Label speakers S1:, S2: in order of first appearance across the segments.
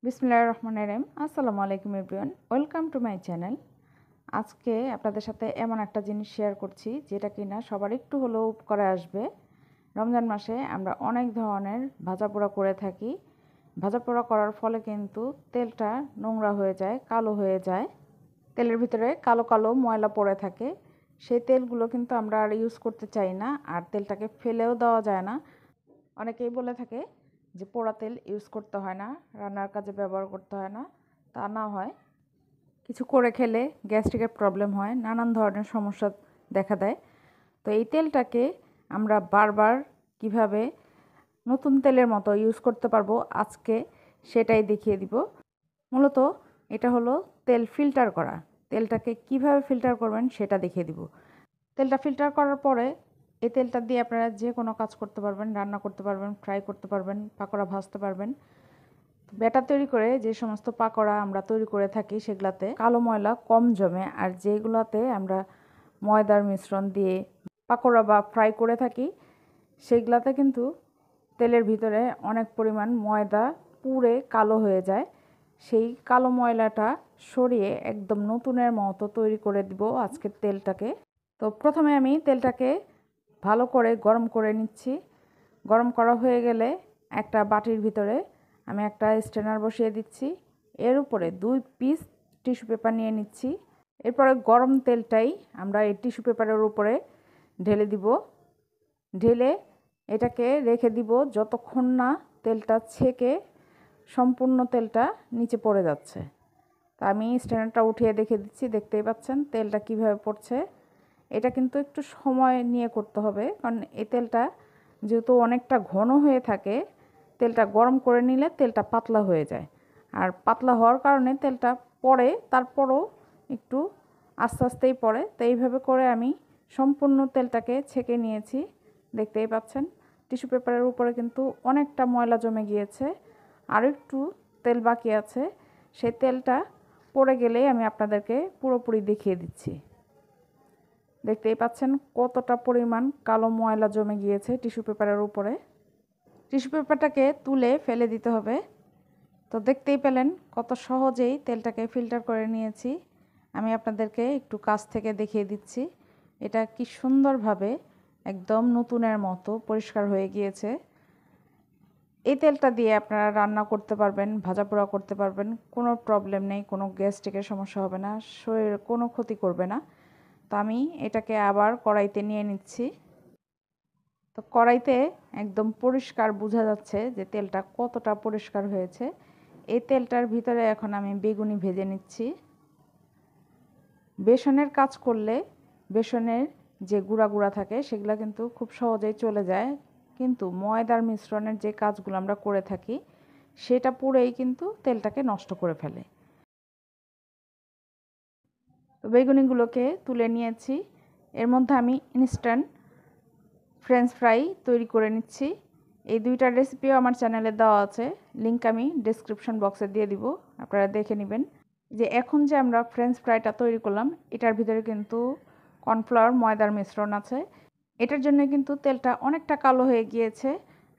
S1: বিসমিল্লাহির রহমানির রহিম। আসসালামু আলাইকুম everyone, welcome to my channel. আজকে আপনাদের সাথে এমন একটা জিনিস শেয়ার করছি যেটা কিনা সবার একটু হলেও উপকারে আসবে। রমজান মাসে আমরা অনেক ধরনের ভাজাপোড়া করে থাকি। ভাজাপোড়া করার ফলে কিন্তু তেলটা নোংরা হয়ে যায়, কালো হয়ে যায়। তেলের ভিতরে কালো কালো ময়লা পড়ে থাকে। সেই তেলগুলো কিন্তু আমরা আর ইউজ করতে চাই না, আর তেলটাকে ফেলেও দেওয়া যায় না। অনেকেই বলে থাকে যে পোড়া তেল ইউজ করতে হয় না, রান্নার কাজে ব্যবহার করতে হয় না। তা না হয়, কিছু করে খেলে গ্যাস্ট্রিকের প্রবলেম হয়, নানান ধরনের সমস্যা দেখা দেয়। তো এই তেলটাকে আমরা বারবার কিভাবে নতুন তেলের মতো ইউজ করতে পারবো আজকে সেটাই দেখিয়ে দিব। মূলত এটা হলো তেল ফিল্টার করা। তেলটাকে কিভাবে ফিল্টার করবেন সেটা দেখিয়ে দিব। তেলটা ফিল্টার করার পরে এই তেলটা দিয়ে আপনারা যে কোনো কাজ করতে পারবেন, রান্না করতে পারবেন, ফ্রাই করতে পারবেন, পাকোড়া ভাজতে পারবেন। ব্যাটার তৈরি করে যে সমস্ত পাকোড়া আমরা তৈরি করে থাকি সেগুলাতে কালো ময়লা কম জমে, আর যেগুলাতে আমরা ময়দার মিশ্রণ দিয়ে পাকোড়া বা ফ্রাই করে থাকি সেগুলাতে কিন্তু তেলের ভিতরে অনেক পরিমাণ ময়দা পুড়ে কালো হয়ে যায়। সেই কালো ময়লাটা সরিয়ে একদম নতুনের মতো তৈরি করে দিব আজকের তেলটাকে। তো প্রথমে আমি তেলটাকে ভালো করে গরম করে নিচ্ছি। গরম করা হয়ে গেলে একটা বাটির ভিতরে আমি একটা স্ট্রেনার বসিয়ে দিচ্ছি। এর উপরে 2 পিস টিস্যু পেপার নিয়ে নিচ্ছি। এরপরে গরম তেলটাই আমরা এই টিস্যু পেপারের উপরে ঢেলে দিব। ঢেলে এটাকে রেখে দিব যতক্ষণ না তেলটা ছেঁকে সম্পূর্ণ তেলটা নিচে পড়ে যাচ্ছে। তা আমি স্ট্রেনারটা উঠিয়ে দেখে দিচ্ছি, দেখতেই পাচ্ছেন তেলটা কিভাবে পড়ছে। এটা কিন্তু একটু সময় নিয়ে করতে হবে, কারণ এই তেলটা যেহেতু অনেকটা ঘন হয়ে থাকে, তেলটা গরম করে নিলে তেলটা পাতলা হয়ে যায়। আর পাতলা হওয়ার কারণে তেলটা পড়ে, তারপরও একটু আস্তে আস্তেই পড়ে। তো এইভাবে করে আমি সম্পূর্ণ তেলটাকে ছেঁকে নিয়েছি, দেখতেই পাচ্ছেন। টিস্যু পেপারের উপরে কিন্তু অনেকটা ময়লা জমে গিয়েছে, আর একটু তেল বাকি আছে। সেই তেলটা পড়ে গেলেই আমি আপনাদেরকে পুরোপুরি দেখিয়ে দিচ্ছি। দেখতেই পাচ্ছেন কতটা পরিমাণ কালো ময়লা জমে গিয়েছে টিস্যু পেপারের উপরে। টিস্যু পেপারটাকে তুলে ফেলে দিতে হবে। তো দেখতেই পেলেন কত সহজেই তেলটাকে ফিল্টার করে নিয়েছি। আমি আপনাদেরকে একটু কাছ থেকে দেখিয়ে দিচ্ছি। এটা কি সুন্দরভাবে একদম নতুনের মতো পরিষ্কার হয়ে গিয়েছে। এই তেলটা দিয়ে আপনারা রান্না করতে পারবেন, ভাজাপোড়া করতে পারবেন, কোনো প্রবলেম নেই, কোনো গ্যাস্ট্রিকের সমস্যা হবে না, শরীরে কোনো ক্ষতি করবে না। তো আমি এটাকে আবার কড়াইতে নিয়ে নিচ্ছি। তো কড়াইতে একদম পরিষ্কার বোঝা যাচ্ছে যে তেলটা কতটা পরিষ্কার হয়েছে। এই তেলটার ভিতরে এখন আমি বেগুনি ভেজে নিচ্ছি। বেসনের কাজ করলে বেসনের যে গুঁড়া গুঁড়া থাকে সেগুলো কিন্তু খুব সহজেই চলে যায়, কিন্তু ময়দার মিশ্রণের যে কাজগুলো আমরা করে থাকি সেটা পুরোই কিন্তু তেলটাকে নষ্ট করে ফেলে। তো বেগুনিগুলোকে তুলে নিয়েছি। এর মধ্যে আমি ইনস্ট্যান্ট ফ্রেঞ্চ ফ্রাই তৈরি করে নিচ্ছি। এই দুইটার রেসিপিও আমার চ্যানেলে দেওয়া আছে, লিংক আমি ডেসক্রিপশন বক্সে দিয়ে দিব, আপনারা দেখে নেবেন। যে এখন যে আমরা ফ্রেঞ্চ ফ্রাইটা তৈরি করলাম এটার ভিতরে কিন্তু কর্নফ্লাওয়ার ময়দার মিশ্রণ আছে। এটার জন্য কিন্তু তেলটা অনেকটা কালো হয়ে গিয়েছে।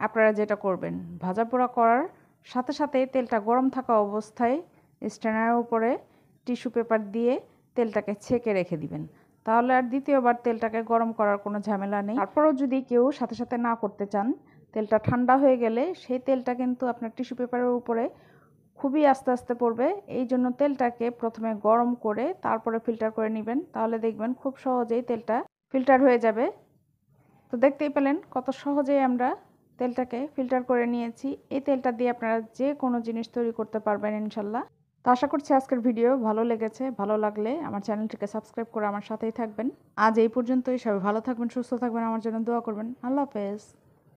S1: আপনারা যেটা করবেন, ভাজা পোড়া করার সাথে সাথে তেলটা গরম থাকা অবস্থায় স্ট্যান্ডারের উপরে টিস্যু পেপার দিয়ে তেলটাকে ছেঁকে রেখে দিবেন। তাহলে আর দ্বিতীয়বার তেলটাকে গরম করার কোনো ঝামেলা নেই। তারপরেও যদি কেউ সাথে সাথে না করতে চান, তেলটা ঠান্ডা হয়ে গেলে সেই তেলটা কিন্তু আপনার টিস্যু পেপারের উপরে খুবই আস্তে আস্তে পড়বে। এই জন্য তেলটাকে প্রথমে গরম করে তারপরে ফিল্টার করে নেবেন, তাহলে দেখবেন খুব সহজেই তেলটা ফিল্টার হয়ে যাবে। তো দেখতেই পেলেন কত সহজেই আমরা তেলটাকে ফিল্টার করে নিয়েছি। এই তেলটা দিয়ে আপনারা যে কোনো জিনিস তৈরি করতে পারবেন ইনশাল্লাহ। তো আশা করছি আজকের ভিডিও ভালো লেগেছে। ভালো লাগলে আমার চ্যানেলটিকে সাবস্ক্রাইব করে আমার সাথেই থাকবেন। আজ এই পর্যন্তই। সবাই ভালো থাকবেন, সুস্থ থাকবেন, আমার জন্য দোয়া করবেন। আল্লাহ হাফেজ।